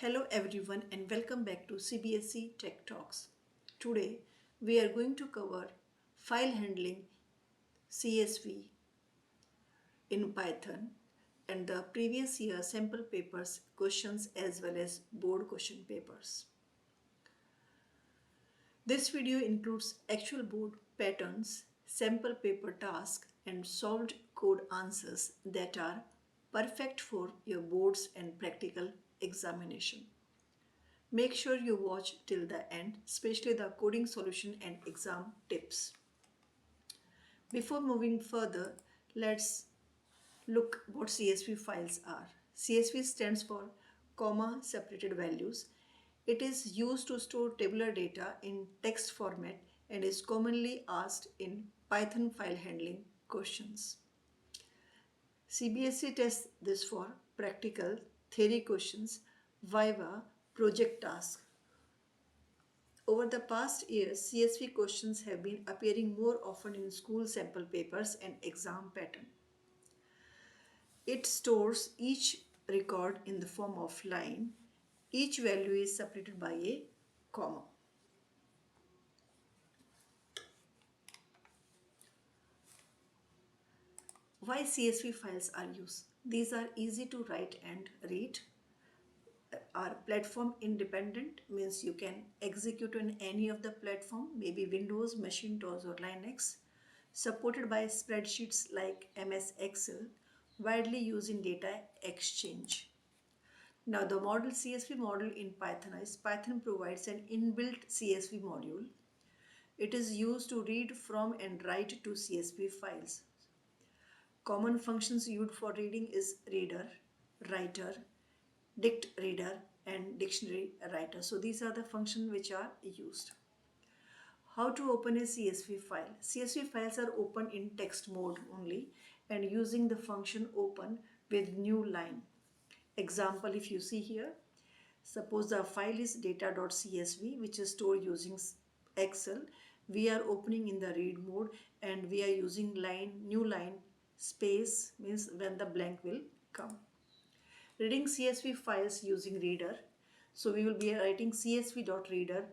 Hello everyone and welcome back to CBSE TeckTalks. Today we are going to cover file handling CSV in Python and the previous year sample papers questions as well as board question papers. This video includes actual board patterns, sample paper tasks and solved code answers that are perfect for your boards and practical examination. Make sure you watch till the end, especially the coding solution and exam tips. Before moving further, let's look what CSV files are. CSV stands for comma separated values. It is used to store tabular data in text format and is commonly asked in Python file handling questions. CBSE tests this for practical theory questions, Viva, project tasks. Over the past years, CSV questions have been appearing more often in school sample papers and exam pattern. It stores each record in the form of line. Each value is separated by a comma. Why CSV files are used? These are easy to write and read. Are platform independent, means you can execute on any of the platform, maybe Windows, Macintosh or Linux. Supported by spreadsheets like MS Excel, widely used in data exchange. Now the model CSV model in Python is Python provides an inbuilt CSV module. It is used to read from and write to CSV files. Common functions used for reading is reader, writer, dict reader and dictionary writer. So these are the functions which are used. How to open a CSV file? CSV files are open in text mode only and using the function open with new line. Example, if you see here, suppose the file is data.csv which is stored using Excel. We are opening in the read mode and we are using new line, space means when the blank will come. Reading CSV files using reader. So we will be writing csv.reader.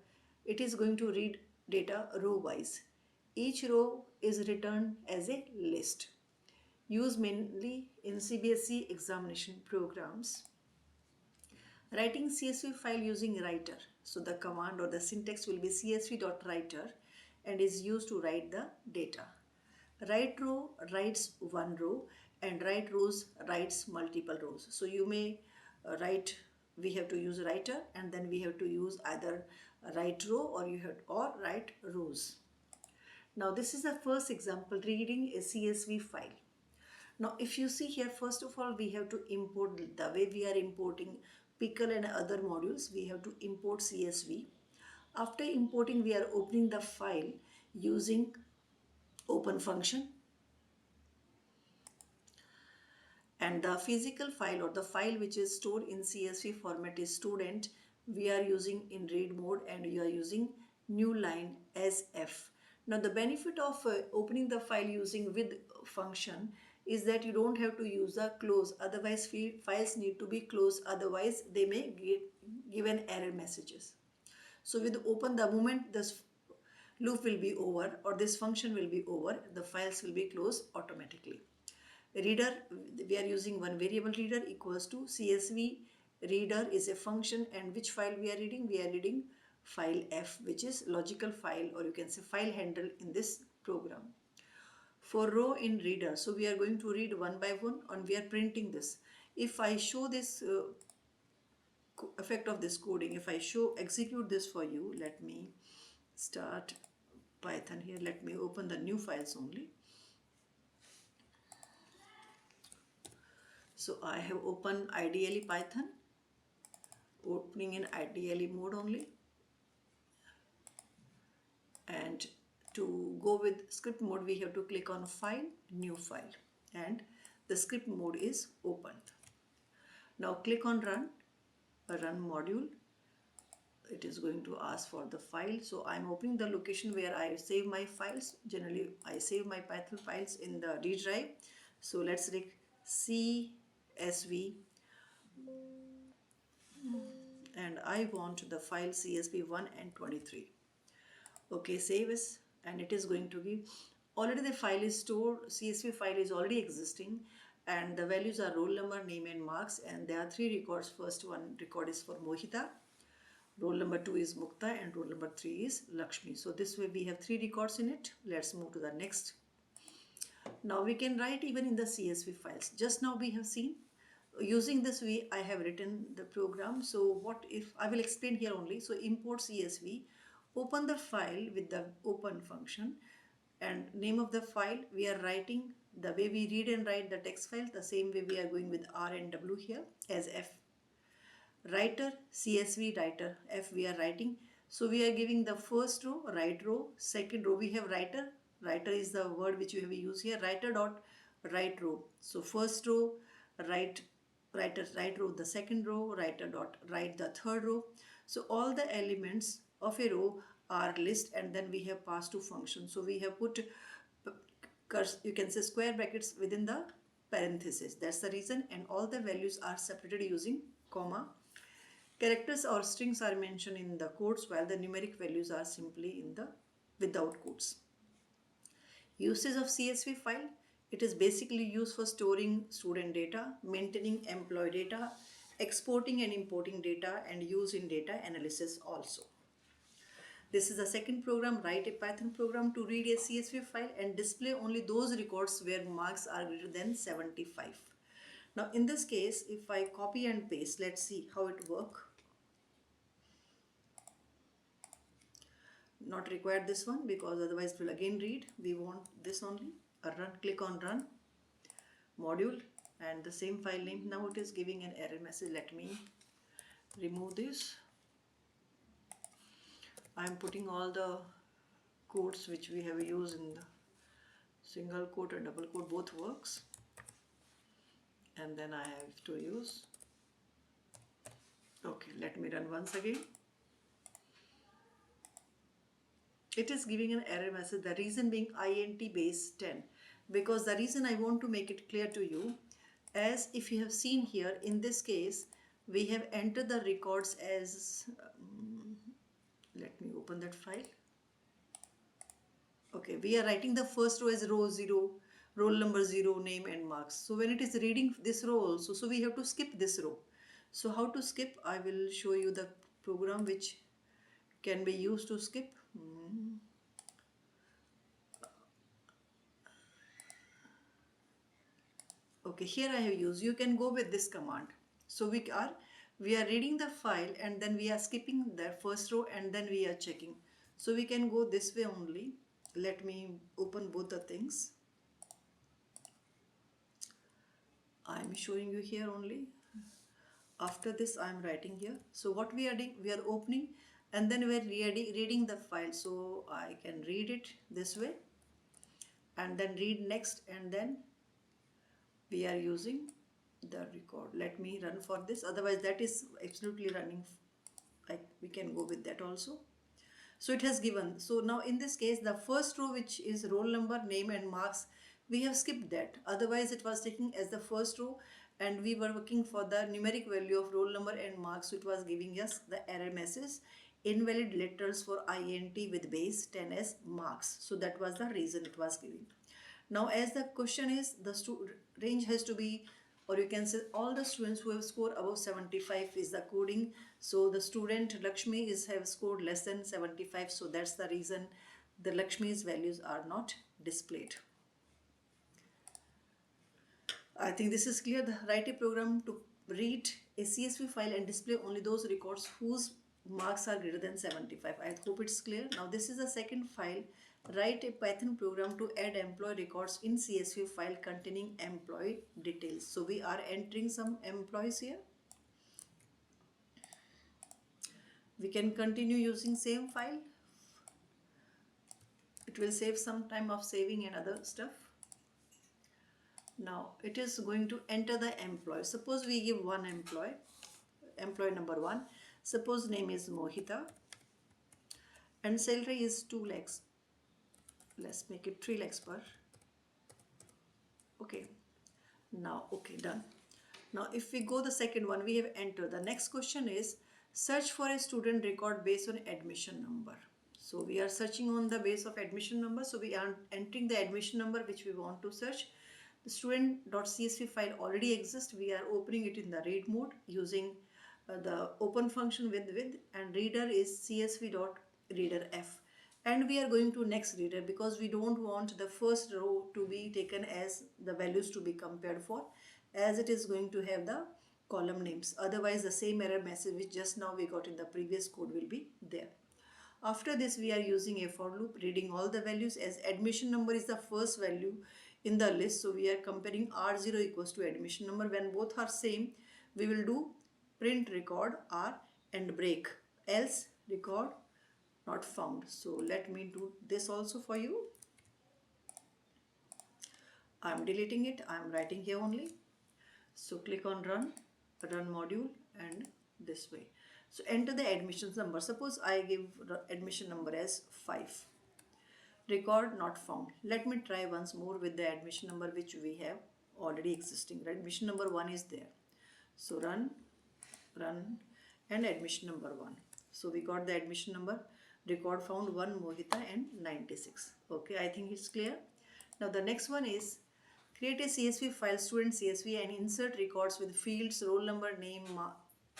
It is going to read data row wise. Each row is returned as a list. Used mainly in CBSE examination programs. Writing CSV file using writer. So the command or the syntax will be csv.writer and is used to write the data. Write row writes one row and write rows writes multiple rows. So you may write, we have to use writer and then we have to use either write row or write rows. Now this is the first example, reading a CSV file. Now if you see here, first of all we have to import, the way we are importing pickle and other modules, we have to import CSV. After importing, we are opening the file using open function. And the physical file or the file which is stored in CSV format is student. We are using in read mode and you are using new line as F. Now the benefit of opening the file using with function is that you don't have to use a close, otherwise files need to be closed, otherwise they may give an error messages. So with open, the moment this loop will be over or this function will be over, the files will be closed automatically. Reader, we are using one variable reader equals to CSV reader is a function, and which file we are reading? We are reading file F, which is logical file or you can say file handle in this program. For row in reader, so we are going to read one by one and we are printing this. If I show this effect of this coding, if I execute this for you, let me start Python here, let me open the new files only. So I have opened ideally Python, opening in ideally mode only, and to go with script mode we have to click on file, new file, and the script mode is opened. Now click on run module. It is going to ask for the file, so I'm opening the location where I save my files. Generally I save my Python files in the D drive. So let's click CSV and I want the file CSV1 and 23. Okay, save as, and it is going to give, already the file is stored, CSV file is already existing, and the values are roll number, name and marks, and there are 3 records. First one record is for Mohita, roll number 2 is Mukta, and roll number 3 is Lakshmi. So this way we have 3 records in it. Let's move to the next. Now we can write even in the CSV files. Just now we have seen, using this way I have written the program. So what if, I will explain here only. So import CSV, open the file with the open function, and name of the file we are writing the way we read and write the text file, the same way we are going with R and W here as F. Writer, CSV writer, F we are writing. So we are giving the first row, right row, second row we have writer. Writer is the word which we have used here. Writer dot right row. So first row, writer right row, the second row, writer dot write the third row. So all the elements of a row are list, and then we have passed to function. So we have put, you can say, square brackets within the parenthesis. That's the reason, and all the values are separated using comma. Characters or strings are mentioned in the quotes, while the numeric values are simply in the without quotes. Usage of CSV file, it is basically used for storing student data, maintaining employee data, exporting and importing data, and use in data analysis also. This is the second program. Write a Python program to read a CSV file and display only those records where marks are greater than 75. Now in this case, if I copy and paste, let's see how it works. Not required this one, because otherwise it will again read. We want this only. Run, click on run, module, and the same file name. Now it is giving an error message. Let me remove this. I am putting all the quotes which we have used in the single quote and double quote, both works, and then I have to use. Okay, let me run once again. It is giving an error message, the reason being int base 10, because the reason I want to make it clear to you, as if you have seen here in this case, we have entered the records as, let me open that file. Okay, we are writing the first row as row 0, roll number 0, name and marks. So when it is reading this row also, so we have to skip this row. So how to skip? I will show you the program which can be used to skip. Okay, here I have used, you can go with this command. So we are reading the file, and then we are skipping the first row, and then we are checking. So we can go this way only. Let me open both the things. I am showing you here only. After this I am writing here. So what we are doing, we are opening, and then we are reading the file. So I can read it this way, and then read next, and then we are using the record. Let me run for this, otherwise that is absolutely running. Like we can go with that also. So it has given. So now in this case, the first row, which is roll number, name and marks, we have skipped that. Otherwise it was taking as the first row, and we were working for the numeric value of roll number and marks. So it was giving us the error message, invalid letters for int with base 10 as marks. So that was the reason it was giving. Now as the question is, the range has to be, or you can say all the students who have scored above 75 is the coding. So the student Lakshmi have scored less than 75. So that's the reason the Lakshmi's values are not displayed. I think this is clear. Write a program to read a CSV file and display only those records whose marks are greater than 75. I hope it's clear. Now this is the second file. Write a Python program to add employee records in CSV file containing employee details. So we are entering some employees here. We can continue using same file. It will save some time of saving and other stuff. Now it is going to enter the employee. Suppose we give one employee, employee number 1. Suppose name is Mohita, and salary is 2 lakhs. Let's make it 3 lakhs per. Okay. Now, okay, done. Now if we go the second one, we have entered. The next question is, Search for a student record based on admission number. So we are searching on the base of admission number. So we are entering the admission number which we want to search. The student.csv file already exists. We are opening it in the read mode using the open function with and reader is csv.reader f. And we are going to next reader because we don't want the first row to be taken as the values to be compared for, as it is going to have the column names. Otherwise the same error message which just now we got in the previous code will be there. After this we are using a for loop, reading all the values as admission number is the first value in the list. So we are comparing R0 equals to admission number. When both are same, we will do print record R and break, else record not found. So let me do this also for you. I am deleting it, I am writing here only. So click on run module and this way. So enter the admissions number. Suppose I give admission number as 5. Record not found. Let me try once more with the admission number which we have already existing. Admission number 1 is there. So run and admission number 1. So we got the admission number. Record found 1 Mohita and 96. Okay, I think it's clear. Now the next one is create a CSV file student CSV and insert records with fields, roll number, name,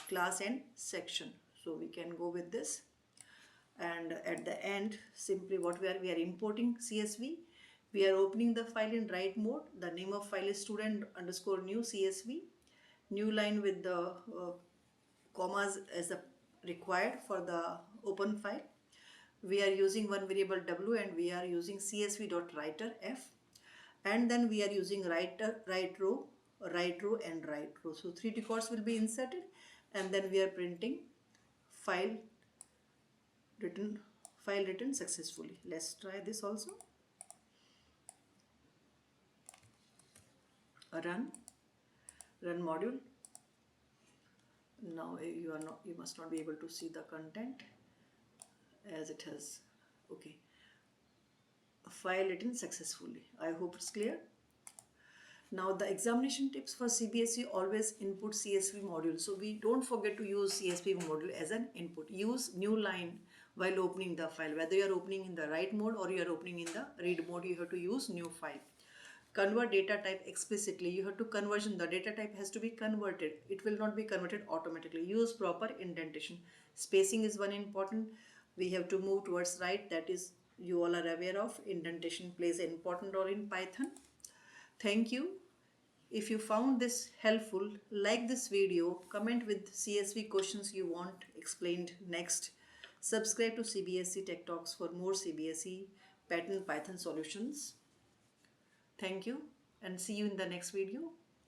class and section. So we can go with this. And at the end, simply what we are importing CSV. We are opening the file in write mode. The name of file is student_new CSV. New line with the commas as a required for the open file. We are using one variable w and we are using csv.writer f. And then we are using write row and write row. So 3 records will be inserted and then we are printing file written successfully. Let's try this also. Run module. Now you must not be able to see the content as it has. Okay, file written successfully. I hope it's clear. Now the examination tips for CBSE: always input CSV module. So we don't forget to use CSV module as an input. Use new line while opening the file. Whether you are opening in the write mode or you are opening in the read mode, you have to use new file. Convert data type explicitly. You have to conversion. The data type has to be converted. It will not be converted automatically. Use proper indentation. Spacing is one important. We have to move towards right. That is, you all are aware of. Indentation plays an important role in Python. Thank you. If you found this helpful, like this video, comment with CSV questions you want explained next. Subscribe to CBSE Tech Talks for more CBSE pattern Python solutions. Thank you and see you in the next video.